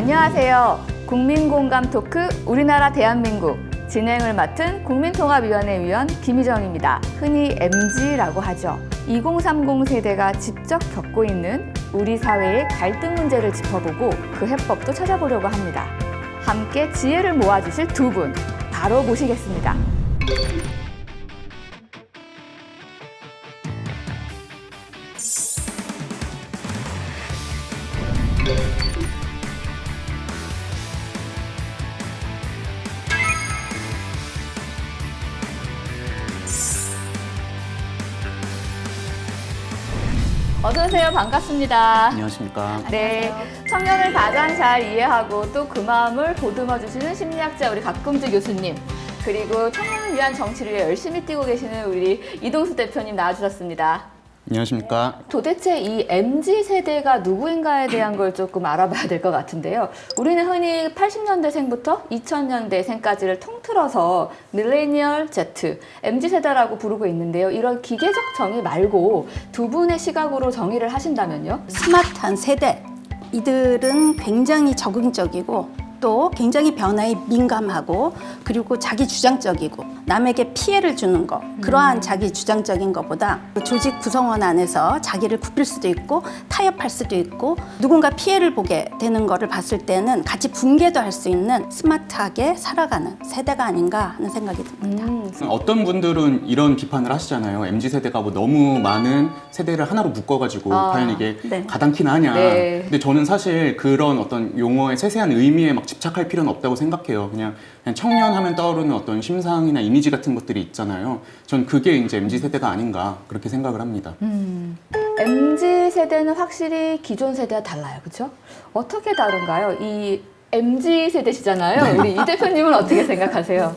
안녕하세요. 국민공감 토크 우리나라 대한민국 진행을 맡은 국민통합위원회 위원 김희정입니다. 흔히 MZ라고 하죠. 2030 세대가 직접 겪고 있는 우리 사회의 갈등 문제를 짚어보고 그 해법도 찾아보려고 합니다. 함께 지혜를 모아주실 두 분 바로 모시겠습니다. 어서 오세요. 반갑습니다. 안녕하십니까. 네, 청년을 가장 잘 이해하고 또 그 마음을 보듬어 주시는 심리학자 우리 박금주 교수님, 그리고 청년을 위한 정치를 열심히 뛰고 계시는 우리 이동수 대표님 나와주셨습니다. 안녕하십니까. 도대체 이 MZ세대가 누구인가에 대한 걸 조금 알아봐야 될 것 같은데요. 우리는 흔히 80년대생부터 2000년대생까지를 통틀어서 밀레니얼 Z, MZ세대라고 부르고 있는데요. 이런 기계적 정의 말고 두 분의 시각으로 정의를 하신다면요? 스마트한 세대, 이들은 굉장히 적응적이고 또 굉장히 변화에 민감하고 그리고 자기 주장적이고 남에게 피해를 주는 것, 그러한 자기 주장적인 것보다 조직 구성원 안에서 자기를 굽힐 수도 있고 타협할 수도 있고 누군가 피해를 보게 되는 거를 봤을 때는 같이 붕괴도 할 수 있는 스마트하게 살아가는 세대가 아닌가 하는 생각이 듭니다. 어떤 분들은 이런 비판을 하시잖아요. MZ세대가 뭐 너무 많은 세대를 하나로 묶어가지고 과연 이게 네. 가당키나 하냐. 네. 근데 저는 사실 그런 어떤 용어의 세세한 의미에 막 집착할 필요는 없다고 생각해요. 그냥 청년 하면 떠오르는 어떤 심상이나 이미지 같은 것들이 있잖아요. 전 그게 이제 MZ세대가 아닌가 그렇게 생각을 합니다. MZ세대는 확실히 기존 세대와 달라요. 그렇죠? 어떻게 다른가요? 이 MZ세대시잖아요. 우리 이 대표님은 어떻게 생각하세요?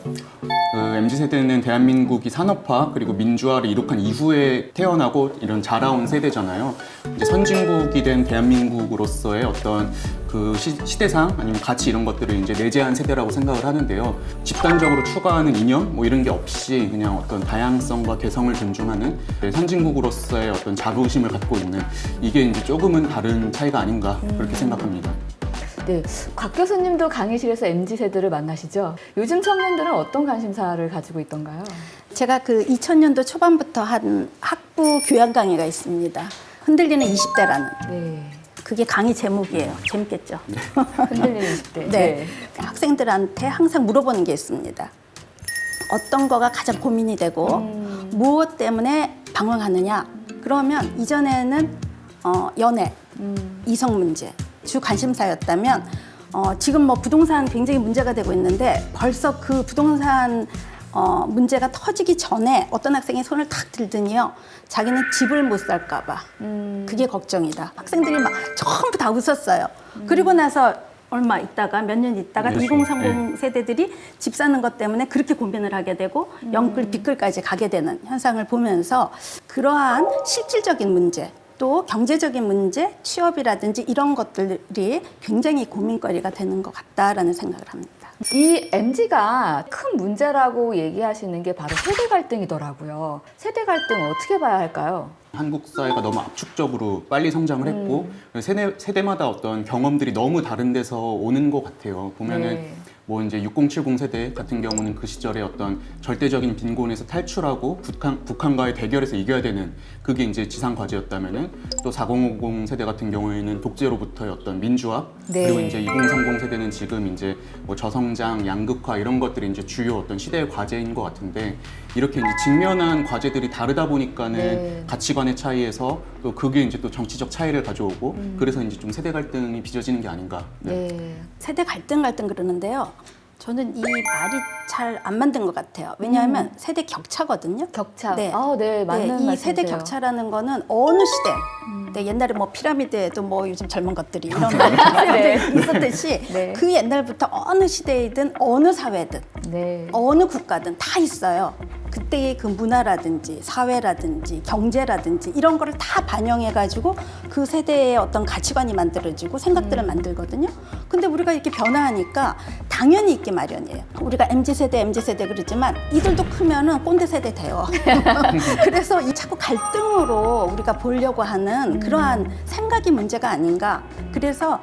MZ세대는 대한민국이 산업화 그리고 민주화를 이룩한 이후에 태어나고 이런 자라온 세대잖아요. 이제 선진국이 된 대한민국으로서의 어떤 그 시대상 아니면 가치 이런 것들을 이제 내재한 세대라고 생각을 하는데요. 집단적으로 추구하는 이념 뭐 이런 게 없이 그냥 어떤 다양성과 개성을 존중하는 선진국으로서의 어떤 자부심을 갖고 있는, 이게 이제 조금은 다른 차이가 아닌가 그렇게 생각합니다. 네, 곽 교수님도 강의실에서 MZ세대를 만나시죠? 요즘 청년들은 어떤 관심사를 가지고 있던가요? 제가 그 2000년도 초반부터 한 학부 교양 강의가 있습니다. 흔들리는 20대라는. 네, 그게 강의 제목이에요. 재밌겠죠? 흔들리는 20대. 네. 학생들한테 항상 물어보는 게 있습니다. 어떤 거가 가장 고민이 되고 무엇 때문에 방황하느냐? 그러면 이전에는 연애, 이성 문제, 주 관심사였다면 지금 뭐 부동산 굉장히 문제가 되고 있는데 벌써 그 부동산 문제가 터지기 전에 어떤 학생이 손을 탁 들더니요, 자기는 집을 못 살까 봐 그게 걱정이다. 학생들이 막 전부 다 웃었어요. 그리고 나서 얼마 있다가 몇 년 있다가 2030 세대들이 집 사는 것 때문에 그렇게 고민을 하게 되고 영끌 빚글까지 가게 되는 현상을 보면서 그러한 실질적인 문제, 또 경제적인 문제, 취업이라든지 이런 것들이 굉장히 고민거리가 되는 것 같다라는 생각을 합니다. 이 MZ가 큰 문제라고 얘기하시는 게 바로 세대 갈등이더라고요. 세대 갈등 어떻게 봐야 할까요? 한국 사회가 너무 압축적으로 빨리 성장을 했고 세대마다 어떤 경험들이 너무 다른 데서 오는 것 같아요. 보면은 네. 뭐 이제 6070 세대 같은 경우는 그 시절에 어떤 절대적인 빈곤에서 탈출하고 북한과의 대결에서 이겨야 되는 그게 이제 지상 과제였다면은, 또 4050 세대 같은 경우에는 독재로부터의 어떤 민주화, 네. 그리고 이제 2030 세대는 지금 이제 뭐 저성장, 양극화 이런 것들이 이제 주요 어떤 시대의 과제인 것 같은데, 이렇게 이제 직면한 과제들이 다르다 보니까는 네. 가치관의 차이에서 또 그게 이제 또 정치적 차이를 가져오고 그래서 이제 좀 세대 갈등이 빚어지는 게 아닌가. 네. 세대 갈등 그러는데요. 저는 이 말이 잘 안 만든 것 같아요. 왜냐하면 세대 격차거든요. 격차. 네. 네, 맞는 이 말씀이세요. 세대 격차라는 거는 어느 시대, 네, 옛날에 뭐 피라미드에도 뭐 요즘 젊은 것들이 이런 말이 네. 있었듯이 네. 그 옛날부터 어느 시대이든 어느 사회든 네. 어느 국가든 다 있어요. 그때의 그 문화라든지 사회라든지 경제라든지 이런 거를 다 반영해가지고 그 세대의 어떤 가치관이 만들어지고 생각들을 만들거든요. 근데 우리가 이렇게 변화하니까 당연히 있기 마련이에요. 우리가 MZ세대 그러지만 이들도 크면은 꼰대 세대 돼요. 그래서 이 자꾸 갈등으로 우리가 보려고 하는 그러한 생각이 문제가 아닌가. 그래서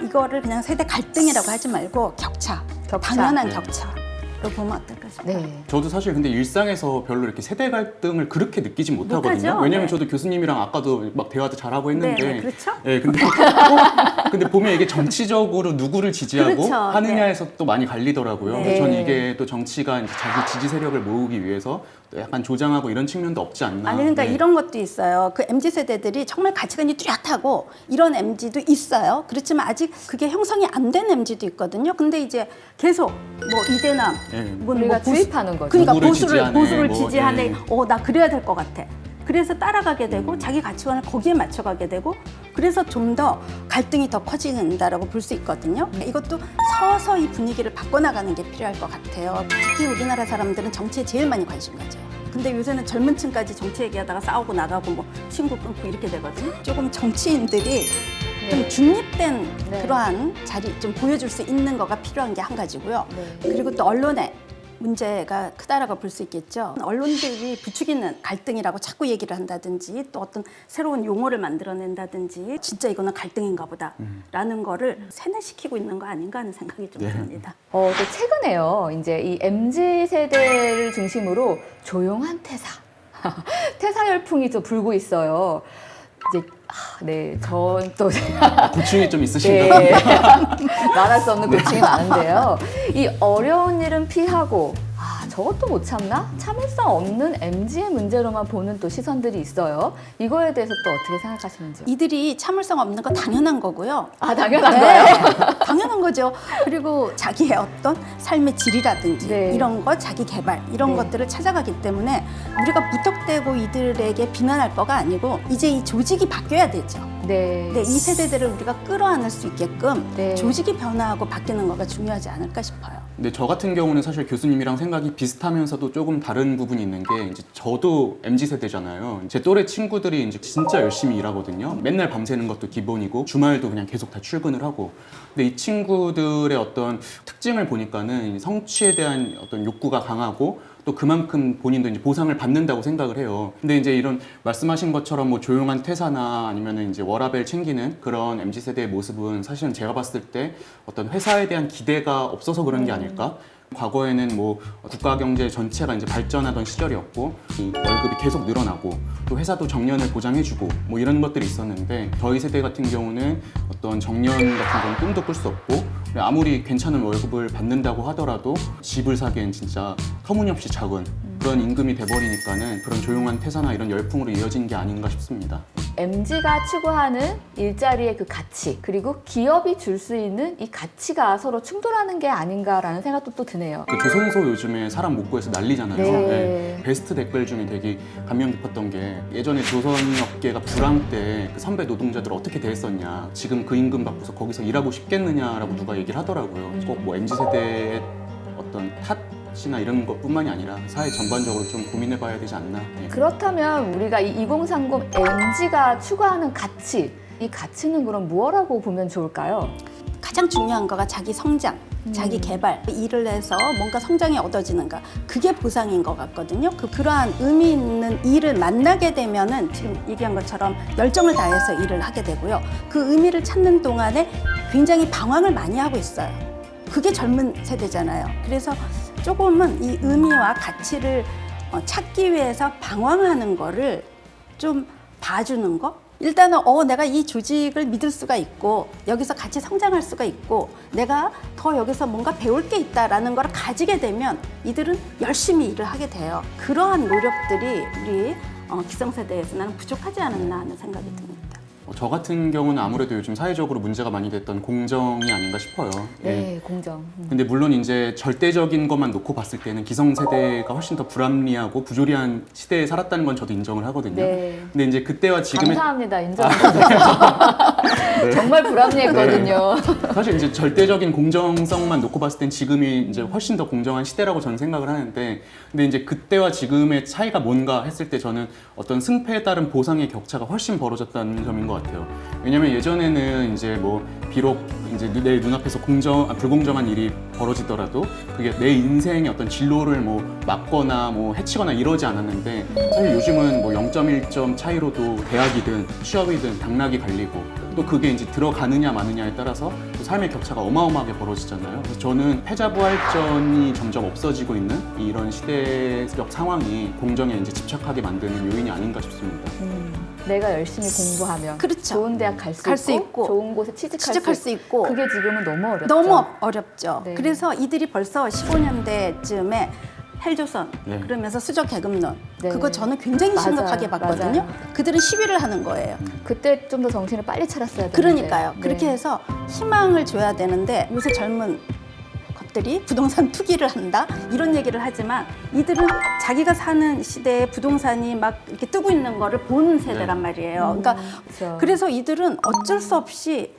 이거를 그냥 세대 갈등이라고 하지 말고 격차. 당연한 네. 격차로 보면 어떨까 싶어요. 네. 저도 사실 근데 일상에서 별로 이렇게 세대 갈등을 그렇게 느끼진 못하거든요. 못하죠? 왜냐면 네. 저도 교수님이랑 아까도 막 대화도 잘하고 했는데, 네, 그렇죠? 예, 근데 보면 이게 정치적으로 누구를 지지하고 그렇죠. 하느냐에서 또 많이 갈리더라고요. 네. 저는 이게 또 정치가 이제 자기 지지 세력을 모으기 위해서 또 약간 조장하고 이런 측면도 없지 않나. 아니 그러니까 네. 이런 것도 있어요. 그 MZ 세대들이 정말 가치관이 뚜렷하고 이런 MZ도 있어요. 그렇지만 아직 그게 형성이 안 된 MZ도 있거든요. 근데 이제 계속 뭐 이대남, 네. 뭐 우리가 보수- 주입하는 거죠. 그러니까 누구를 보수를 지지하네, 뭐, 지지하네. 네. 나 그래야 될 것 같아. 그래서 따라가게 되고 자기 가치관을 거기에 맞춰가게 되고 그래서 좀 더 갈등이 더 커진다라고 볼 수 있거든요. 이것도 서서히 분위기를 바꿔나가는 게 필요할 것 같아요. 특히 우리나라 사람들은 정치에 제일 많이 관심 가져요. 근데 요새는 젊은 층까지 정치 얘기하다가 싸우고 나가고 뭐 친구 끊고 이렇게 되거든요. 조금 정치인들이 좀 네. 중립된 네. 그러한 자리 좀 보여줄 수 있는 거가 필요한 게 한 가지고요. 네. 그리고 또 언론의 문제가 크다라고 볼 수 있겠죠. 언론들이 부추기는 갈등이라고 자꾸 얘기를 한다든지 또 어떤 새로운 용어를 만들어낸다든지 진짜 이거는 갈등인가 보다라는 거를 세뇌시키고 있는 거 아닌가 하는 생각이 좀 네. 듭니다. 또 최근에요. 이제 이 MZ 세대를 중심으로 조용한 퇴사, 퇴사 열풍이 또 불고 있어요. 이제 네, 전또 고충이 좀 있으신가 네. 봐요. 말할 수 없는 고충이 많은데요. 이 어려운 일은 피하고 저것도 못 참나? 참을성 없는 MZ의 문제로만 보는 또 시선들이 있어요. 이거에 대해서 또 어떻게 생각하시는지요? 이들이 참을성 없는 거 당연한 거고요. 당연한 거예요? 당연한 거죠. 그리고 자기의 어떤 삶의 질이라든지 네. 이런 거, 자기 개발 이런 네. 것들을 찾아가기 때문에 우리가 무턱대고 이들에게 비난할 거가 아니고 이제 이 조직이 바뀌어야 되죠. 네. 네, 이 세대들을 우리가 끌어안을 수 있게끔 네. 조직이 변화하고 바뀌는 거가 중요하지 않을까 싶어요. 근데 저 같은 경우는 사실 교수님이랑 생각이 비슷하면서도 조금 다른 부분이 있는 게 이제 저도 MZ 세대잖아요. 제 또래 친구들이 이제 진짜 열심히 일하거든요. 맨날 밤새는 것도 기본이고 주말도 그냥 계속 다 출근을 하고. 근데 이 친구들의 어떤 특징을 보니까는 성취에 대한 어떤 욕구가 강하고 또 그만큼 본인도 이제 보상을 받는다고 생각을 해요. 근데 이제 이런 말씀하신 것처럼 뭐 조용한 퇴사나 아니면은 이제 워라밸 챙기는 그런 MZ 세대의 모습은 사실은 제가 봤을 때 어떤 회사에 대한 기대가 없어서 그런 게 아닐까? 과거에는 뭐 국가 경제 전체가 이제 발전하던 시절이었고 이 월급이 계속 늘어나고 또 회사도 정년을 보장해주고 뭐 이런 것들이 있었는데 저희 세대 같은 경우는 어떤 정년 같은 건 꿈도 꿀 수 없고 아무리 괜찮은 월급을 받는다고 하더라도 집을 사기엔 진짜 터무니없이 작은 그런 임금이 돼버리니까는 그런 조용한 퇴사나 이런 열풍으로 이어진 게 아닌가 싶습니다. MZ가 추구하는 일자리의 그 가치 그리고 기업이 줄 수 있는 이 가치가 서로 충돌하는 게 아닌가라는 생각도 또 드네요. 그 조선소 요즘에 사람 못 구해서 난리잖아요. 네. 베스트 댓글 중에 되게 감명 깊었던 게 예전에 조선업계가 불황 때 그 선배 노동자들 어떻게 대했었냐. 지금 그 임금 받고서 거기서 일하고 싶겠느냐라고 누가 얘기를 하더라고요. 꼭 뭐 MZ세대의 어떤 탓이나 이런 것뿐만이 아니라 사회 전반적으로 좀 고민해봐야 되지 않나. 네. 그렇다면 우리가 이 2030 MZ가 추구하는 가치, 이 가치는 그럼 무엇라고 보면 좋을까요? 가장 중요한 거가 자기 성장, 자기 개발, 일을 해서 뭔가 성장이 얻어지는가 그게 보상인 것 같거든요. 그러한 의미 있는 일을 만나게 되면은 지금 얘기한 것처럼 열정을 다해서 일을 하게 되고요. 그 의미를 찾는 동안에 굉장히 방황을 많이 하고 있어요. 그게 젊은 세대잖아요. 그래서 조금은 이 의미와 가치를 찾기 위해서 방황하는 거를 좀 봐주는 거? 일단은 내가 이 조직을 믿을 수가 있고 여기서 같이 성장할 수가 있고 내가 더 여기서 뭔가 배울 게 있다라는 걸 가지게 되면 이들은 열심히 일을 하게 돼요. 그러한 노력들이 우리 기성세대에서 나는 부족하지 않았나 하는 생각이 듭니다. 저 같은 경우는 아무래도 요즘 사회적으로 문제가 많이 됐던 공정이 아닌가 싶어요. 네, 공정. 근데 물론 이제 절대적인 것만 놓고 봤을 때는 기성세대가 훨씬 더 불합리하고 부조리한 시대에 살았다는 건 저도 인정을 하거든요. 네. 근데 이제 그때와 지금의 감사합니다. 인정해주세요. 정말 불합리했거든요. 사실 이제 절대적인 공정성만 놓고 봤을 땐 지금이 이제 훨씬 더 공정한 시대라고 저는 생각을 하는데, 근데 이제 그때와 지금의 차이가 뭔가 했을 때 저는 어떤 승패에 따른 보상의 격차가 훨씬 벌어졌다는 점인 것 같아요. 왜냐면 예전에는 이제 뭐 비록 이제 내 눈앞에서 불공정한 일이 벌어지더라도 그게 내 인생의 어떤 진로를 뭐 막거나 뭐 해치거나 이러지 않았는데, 사실 요즘은 뭐 0.1점 차이로도 대학이든 취업이든 당락이 갈리고, 또 그게 이제 들어가느냐 마느냐에 따라서 또 삶의 격차가 어마어마하게 벌어지잖아요. 그래서 저는 패자부활전이 점점 없어지고 있는 이런 시대적 상황이 공정에 이제 집착하게 만드는 요인이 아닌가 싶습니다. 내가 열심히 공부하면 그렇죠. 좋은 대학 갈 수 있고, 좋은 곳에 취직할 수 있고, 그게 지금은 너무 어렵죠. 너무 어렵죠. 네. 그래서 이들이 벌써 15년대쯤에 헬조선 네. 그러면서 수저 계급론 네. 그거 저는 굉장히 맞아요. 심각하게 봤거든요. 맞아요. 그들은 시위를 하는 거예요. 그때 좀 더 정신을 빨리 차렸어야 되는데. 그러니까요. 네. 그렇게 해서 희망을 줘야 되는데 요새 젊은 것들이 부동산 투기를 한다 이런 얘기를 하지만 이들은 자기가 사는 시대에 부동산이 막 이렇게 뜨고 있는 거를 보는 세대란 말이에요. 그러니까 그렇죠. 그래서 이들은 어쩔 수 없이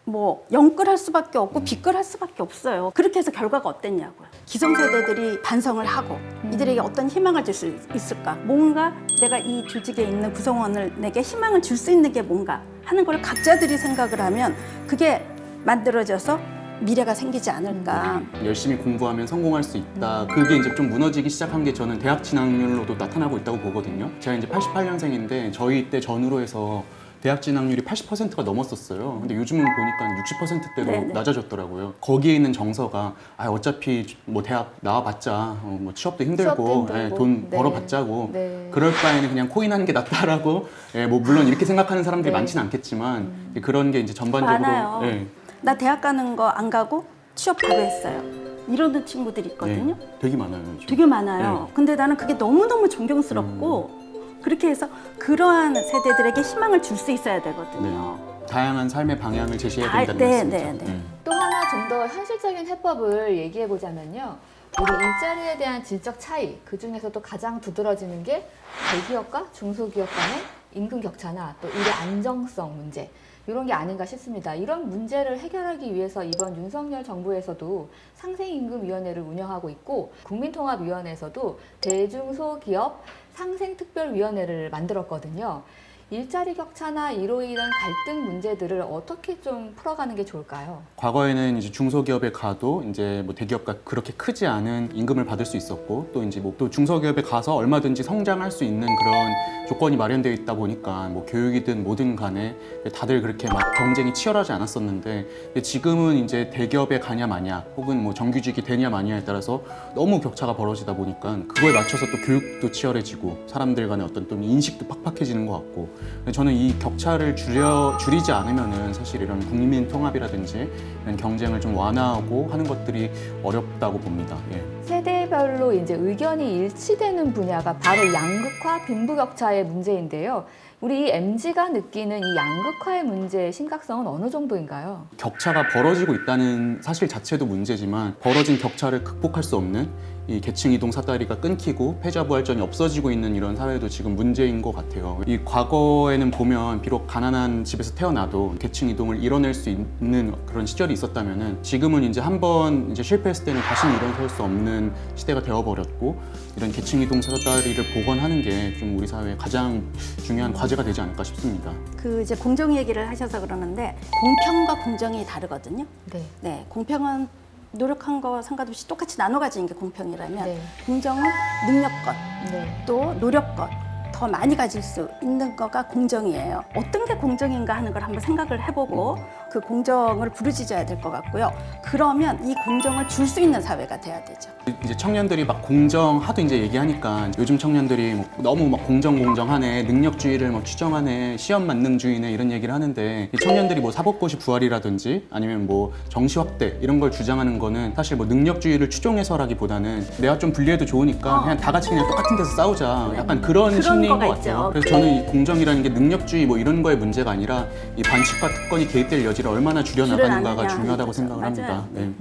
뭐 영끌할 수밖에 없고 빗끌할 수밖에 없어요. 그렇게 해서 결과가 어땠냐고요. 기성세대들이 반성을 하고 이들에게 어떤 희망을 줄 수 있을까? 뭔가 내가 이 조직에 있는 구성원을 내게 희망을 줄 수 있는 게 뭔가 하는 걸 각자들이 생각을 하면 그게 만들어져서 미래가 생기지 않을까. 열심히 공부하면 성공할 수 있다. 그게 이제 좀 무너지기 시작한 게 저는 대학 진학률로도 나타나고 있다고 보거든요. 제가 이제 88년생인데 저희 때 전후로 해서 대학 진학률이 80%가 넘었었어요. 근데 요즘은 보니까 60%대로 네네. 낮아졌더라고요. 거기에 있는 정서가 어차피 뭐 대학 나와봤자 뭐 취업도 힘들고, 취업도 힘들고. 돈 네. 벌어봤자고 네. 그럴 바에는 그냥 코인하는 게 낫다라고 뭐 물론 이렇게 생각하는 사람들이 네. 많지는 않겠지만 그런 게 이제 전반적으로 많아요. 예, 나 대학 가는 거 안 가고 취업 바로 했어요. 이러는 친구들이 있거든요. 되게 많아요. 요즘. 되게 많아요. 근데 나는 그게 너무너무 존경스럽고 그렇게 해서 그러한 세대들에게 희망을 줄 수 있어야 되거든요. 다양한 삶의 방향을 제시해야 아, 된다는 네, 말씀이죠. 네, 네. 또 하나 좀 더 현실적인 해법을 얘기해 보자면요. 우리 일자리에 대한 질적 차이, 그 중에서도 가장 두드러지는 게 대기업과 중소기업 간의 임금 격차나 또 일의 안정성 문제, 이런 게 아닌가 싶습니다. 이런 문제를 해결하기 위해서 이번 윤석열 정부에서도 상생임금위원회를 운영하고 있고, 국민통합위원회에서도 대중소기업 상생특별위원회를 만들었거든요. 일자리 격차나 이로 인한 갈등 문제들을 어떻게 좀 풀어가는 게 좋을까요? 과거에는 이제 중소기업에 가도 이제 뭐 대기업과 그렇게 크지 않은 임금을 받을 수 있었고, 또 이제 뭐 또 중소기업에 가서 얼마든지 성장할 수 있는 그런 조건이 마련되어 있다 보니까 뭐 교육이든 뭐든 간에 다들 그렇게 막 경쟁이 치열하지 않았었는데, 근데 지금은 이제 대기업에 가냐 마냐 혹은 뭐 정규직이 되냐 마냐에 따라서 너무 격차가 벌어지다 보니까 그거에 맞춰서 또 교육도 치열해지고 사람들 간의 어떤 또 인식도 팍팍해지는 것 같고, 저는 이 격차를 줄이지 않으면은 사실 이런 국민 통합이라든지 이런 경쟁을 좀 완화하고 하는 것들이 어렵다고 봅니다. 예. 세대별로 이제 의견이 일치되는 분야가 바로 양극화, 빈부격차의 문제인데요. 우리 MZ가 느끼는 이 양극화의 문제의 심각성은 어느 정도인가요? 격차가 벌어지고 있다는 사실 자체도 문제지만 벌어진 격차를 극복할 수 없는 이 계층 이동 사다리가 끊기고 패자부활전이 없어지고 있는 이런 사회도 지금 문제인 것 같아요. 이 과거에는 보면 비록 가난한 집에서 태어나도 계층 이동을 이뤄낼 수 있는 그런 시절이 있었다면은 지금은 이제 한번 이제 실패했을 때는 다시는 일어설 수 없는 시대가 되어버렸고, 이런 계층 이동 사다리를 복원하는 게 좀 우리 사회의 가장 중요한 과제가 되지 않을까 싶습니다. 그 이제 공정 얘기를 하셔서 그러는데 공평과 공정이 다르거든요. 네. 네, 공평은 노력한 거와 상관없이 똑같이 나눠 가지는 게 공평이라면 네. 공정은 능력껏 네. 또 노력껏 더 많이 가질 수 있는 거가 공정이에요. 어떤 게 공정인가 하는 걸 한번 생각을 해보고 그 공정을 부르짖어야 될 것 같고요. 그러면 이 공정을 줄 수 있는 사회가 돼야 되죠. 이제 청년들이 막 공정 하도 이제 얘기하니까 요즘 청년들이 뭐 너무 막 공정하네, 능력주의를 뭐 추정하네, 시험 만능주의네 이런 얘기를 하는데, 이 청년들이 뭐 사법고시 부활이라든지 아니면 뭐 정시 확대 이런 걸 주장하는 거는 사실 뭐 능력주의를 추종해서라기보다는 내가 좀 불리해도 좋으니까 그냥 다 같이 그냥 똑같은 데서 싸우자, 약간 그런 심리인 것 거가 같아요. 있죠. 그래서 저는 이 공정이라는 게 능력주의 뭐 이런 거의 문제가 아니라 이 반칙과 특권이 개입될 여지를 얼마나 줄여나가는가가 줄여나가냐 중요하다고 하는 생각을 거죠. 합니다. 맞아요. 네.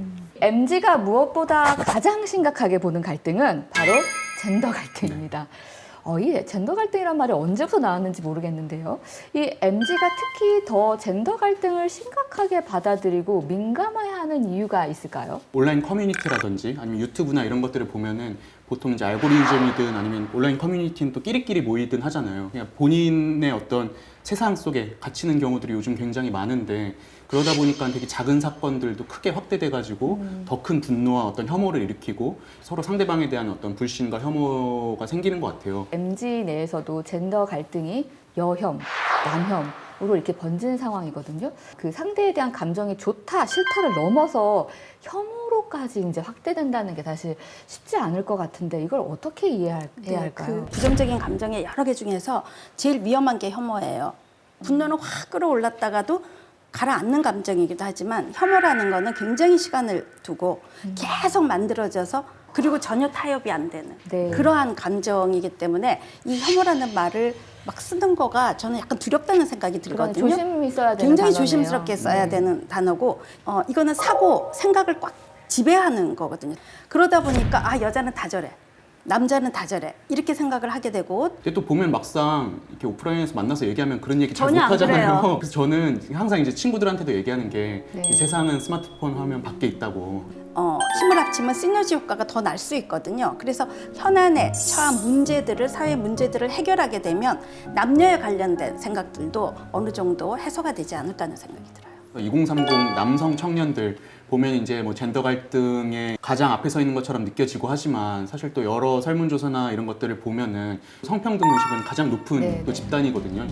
MZ가 무엇보다 가장 심각하게 보는 갈등은 바로 젠더 갈등입니다. 이 젠더 갈등이란 말이 언제부터 나왔는지 모르겠는데요. 이 MZ가 특히 더 젠더 갈등을 심각하게 받아들이고 민감해하는 이유가 있을까요? 온라인 커뮤니티라든지 아니면 유튜브나 이런 것들을 보면은 보통 이제 알고리즘이든 아니면 온라인 커뮤니티는 또 끼리끼리 모이든 하잖아요. 그냥 본인의 어떤 세상 속에 갇히는 경우들이 요즘 굉장히 많은데 그러다 보니까 되게 작은 사건들도 크게 확대돼가지고 더 큰 분노와 어떤 혐오를 일으키고 서로 상대방에 대한 어떤 불신과 혐오가 생기는 것 같아요. MZ 내에서도 젠더 갈등이 여혐, 남혐으로 이렇게 번지는 상황이거든요. 그 상대에 대한 감정이 좋다, 싫다를 넘어서 혐오로까지 이제 확대된다는 게 사실 쉽지 않을 것 같은데 이걸 어떻게 이해해야 할까요? 그 부정적인 감정의 여러 개 중에서 제일 위험한 게 혐오예요. 분노는 확 끌어올랐다가도 가라앉는 감정이기도 하지만 혐오라는 거는 굉장히 시간을 두고 계속 만들어져서 그리고 전혀 타협이 안 되는 네. 그러한 감정이기 때문에 이 혐오라는 말을 막 쓰는 거가 저는 약간 두렵다는 생각이 그건 들거든요. 조심히 써야 되는 굉장히 단어네요. 조심스럽게 써야 네. 되는 단어고 이거는 사고, 생각을 꽉 지배하는 거거든요. 그러다 보니까 아 여자는 다 저래. 남자는 다 저래. 이렇게 생각을 하게 되고 근데 또 보면 막상 이렇게 오프라인에서 만나서 얘기하면 그런 얘기 잘 전혀 안 못하잖아요. 그래요. 그래서 저는 항상 이제 친구들한테도 얘기하는 게 네. 이 세상은 스마트폰 화면 밖에 있다고. 힘을 합치면 시너지 효과가 더 날 수 있거든요. 그래서 현안에 처한 문제들을 사회 문제들을 해결하게 되면 남녀에 관련된 생각들도 어느 정도 해소가 되지 않을까 하는 생각이 들어요. 2030 남성 청년들 보면 이제 뭐 젠더 갈등에 가장 앞에 서 있는 것처럼 느껴지고 하지만 사실 또 여러 설문조사나 이런 것들을 보면은 성평등 의식은 가장 높은 네, 또 네. 집단이거든요.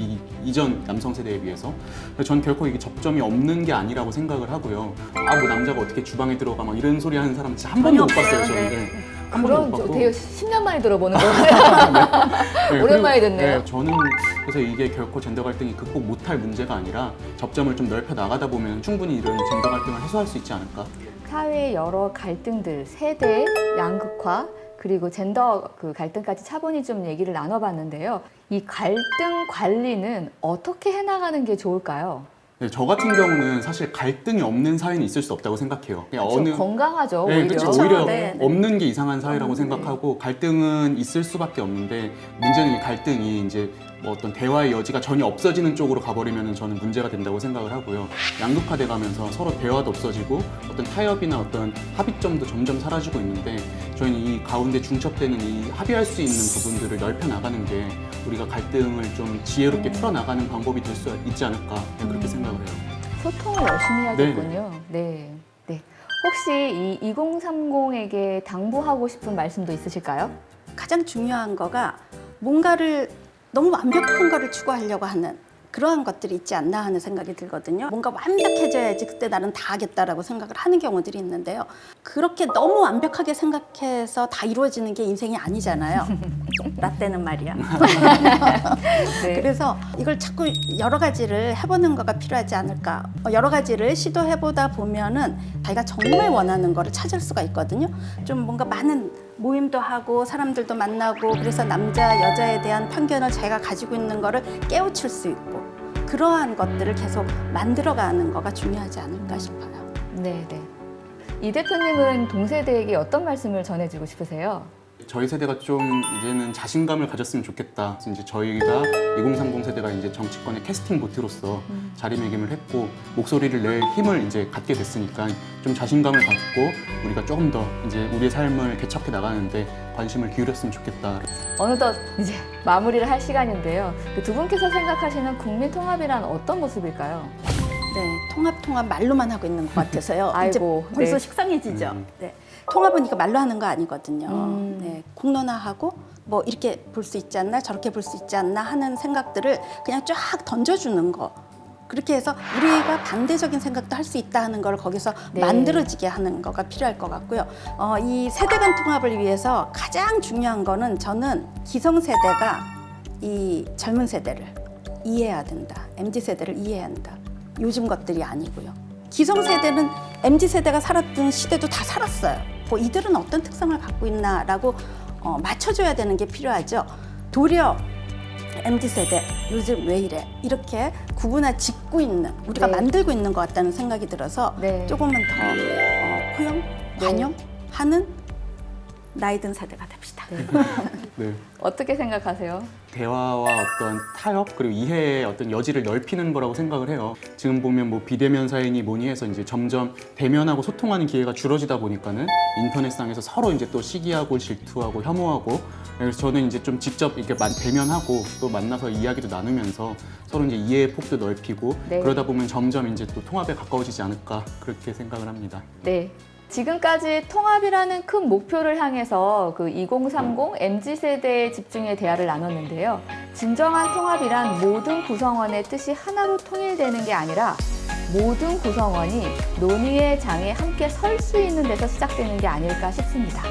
이전 남성 세대에 비해서. 그래서 전 결코 이게 접점이 없는 게 아니라고 생각을 하고요. 아 뭐 남자가 어떻게 주방에 들어가 막 이런 소리 하는 사람 진짜 한 번도 못 전혀 봤어요. 없어요. 저는. 네. 한 번도 그런 못 봤고. 되게 10년 만에 들어보는 거예요. 네, 오랜만에 그리고, 듣네요. 네, 저는 그래서 이게 결코 젠더 갈등이 극복 못할 문제가 아니라 접점을 좀 넓혀 나가다 보면 충분히 이런 젠더 갈등을 해소할 수 있지 않을까. 사회의 여러 갈등들, 세대 양극화 그리고 젠더 그 갈등까지 차분히 좀 얘기를 나눠봤는데요. 이 갈등 관리는 어떻게 해나가는 게 좋을까요? 네, 저 같은 경우는 사실 갈등이 없는 사회는 있을 수 없다고 생각해요. 그냥 좀 건강하죠, 네, 오히려. 그렇죠. 그쵸, 오히려 네, 네. 없는 게 이상한 사회라고 네. 생각하고 갈등은 있을 수밖에 없는데 문제는 이 갈등이 이제 뭐 어떤 대화의 여지가 전혀 없어지는 쪽으로 가버리면 저는 문제가 된다고 생각을 하고요. 양극화돼 가면서 서로 대화도 없어지고 어떤 타협이나 어떤 합의점도 점점 사라지고 있는데 저희는 이 가운데 중첩되는 이 합의할 수 있는 부분들을 넓혀 나가는 게 우리가 갈등을 좀 지혜롭게 풀어 나가는 방법이 될 수 있지 않을까 그렇게 생각을 해요. 소통을 열심히 해야겠군요. 네. 네. 혹시 이 2030에게 당부하고 싶은 말씀도 있으실까요? 가장 중요한 거가 뭔가를 너무 완벽한 거를 추구하려고 하는 그러한 것들이 있지 않나 하는 생각이 들거든요. 뭔가 완벽해져야지 그때 나는 다 하겠다라고 생각을 하는 경우들이 있는데요. 그렇게 너무 완벽하게 생각해서 다 이루어지는 게 인생이 아니잖아요. 라떼는 말이야. 네. 그래서 이걸 자꾸 여러 가지를 해보는 거가 필요하지 않을까. 여러 가지를 시도해보다 보면은 자기가 정말 원하는 거를 찾을 수가 있거든요. 좀 뭔가 많은 모임도 하고 사람들도 만나고 그래서 남자, 여자에 대한 편견을 자기가 가지고 있는 거를 깨우칠 수 있고 그러한 것들을 계속 만들어가는 거가 중요하지 않을까 싶어요. 네, 네. 이 대표님은 동세대에게 어떤 말씀을 전해주고 싶으세요? 저희 세대가 좀 이제는 자신감을 가졌으면 좋겠다. 그래서 이제 저희가 2030 세대가 이제 정치권의 캐스팅 보트로서 자리매김을 했고 목소리를 낼 힘을 이제 갖게 됐으니까 좀 자신감을 갖고 우리가 조금 더 이제 우리의 삶을 개척해 나가는데 관심을 기울였으면 좋겠다. 어느덧 이제 마무리를 할 시간인데요. 그 두 분께서 생각하시는 국민 통합이란 어떤 모습일까요? 네, 통합 말로만 하고 있는 것 같아서요. 아이고, 이제 벌써 네. 식상해지죠. 네. 통합은 이거 말로 하는 거 아니거든요. 네, 공론화하고 뭐 이렇게 볼 수 있지 않나 저렇게 볼 수 있지 않나 하는 생각들을 그냥 쫙 던져주는 거. 그렇게 해서 우리가 반대적인 생각도 할 수 있다 하는 걸 거기서 네. 만들어지게 하는 거가 필요할 것 같고요. 이 세대 간 통합을 위해서 가장 중요한 거는 저는 기성세대가 이 젊은 세대를 이해해야 된다. MZ세대를 이해해야 한다. 요즘 것들이 아니고요. 기성세대는 MZ세대가 살았던 시대도 다 살았어요. 뭐 이들은 어떤 특성을 갖고 있나라고 맞춰줘야 되는 게 필요하죠. 도리어 MZ세대 요즘 왜 이래 이렇게 구분을 짓고 있는 우리가 네. 만들고 있는 것 같다는 생각이 들어서 네. 조금은 더 포용, 관용하는 나이 든 세대가 됩시다. 네. 어떻게 생각하세요? 대화와 어떤 타협 그리고 이해의 어떤 여지를 넓히는 거라고 생각을 해요. 지금 보면 뭐 비대면 사이니 뭐니 해서 이제 점점 대면하고 소통하는 기회가 줄어지다 보니까는 인터넷상에서 서로 이제 또 시기하고 질투하고 혐오하고, 그래서 저는 이제 좀 직접 이렇게 대면하고 또 만나서 이야기도 나누면서 서로 이제 이해의 폭도 넓히고 네. 그러다 보면 점점 이제 또 통합에 가까워지지 않을까 그렇게 생각을 합니다. 네. 지금까지 통합이라는 큰 목표를 향해서 그 2030 MZ세대의 집중의 대화를 나눴는데요. 진정한 통합이란 모든 구성원의 뜻이 하나로 통일되는 게 아니라 모든 구성원이 논의의 장에 함께 설 수 있는 데서 시작되는 게 아닐까 싶습니다.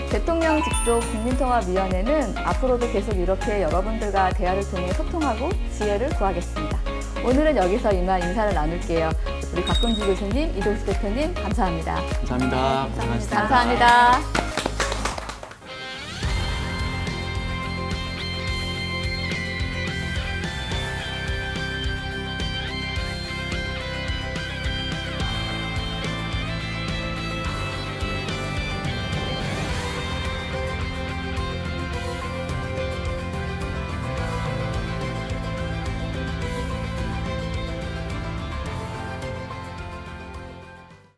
대통령 직속 국민통합위원회는 앞으로도 계속 이렇게 여러분들과 대화를 통해 소통하고 지혜를 구하겠습니다. 오늘은 여기서 이만 인사를 나눌게요. 우리 박근주 교수님, 이동수 대표님 감사합니다. 감사합니다. 고생하셨습니다. 감사합니다.